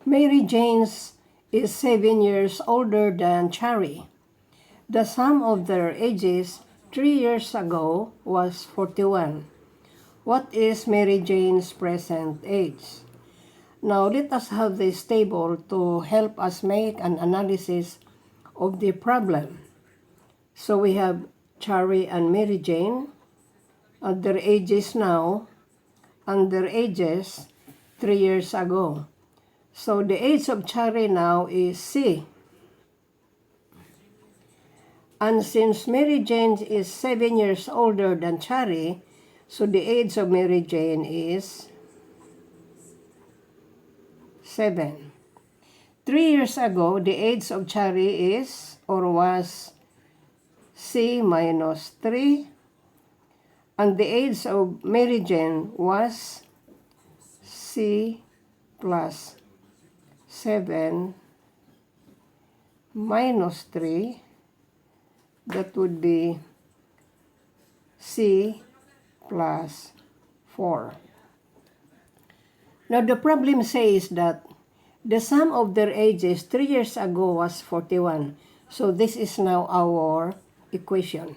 Mary Jane's is 7 years older than Cherry. The sum of their ages 3 years ago was 41. What is Mary Jane's present age? Now let us have this table to help us make an analysis of the problem. So we have Cherry and Mary Jane at their ages now and their ages 3 years ago. So the age of Cherry now is C. And since Mary Jane is 7 years older than Cherry, so the age of Mary Jane is 7. 3 years ago, the age of Cherry is or was C minus 3. And the age of Mary Jane was C plus 7 minus 3. That would be C plus 4. Now the problem says that the sum of their ages 3 years ago was 41. So this is now our equation.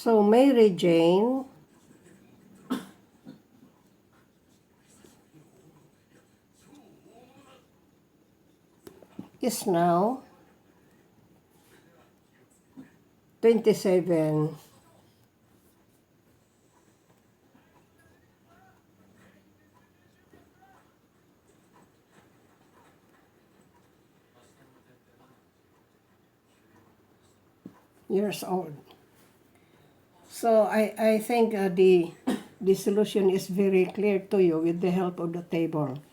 So Mary Jane is now 27 years old. So I think the solution is very clear to you with the help of the table.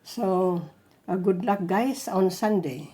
So good luck guys on Sunday.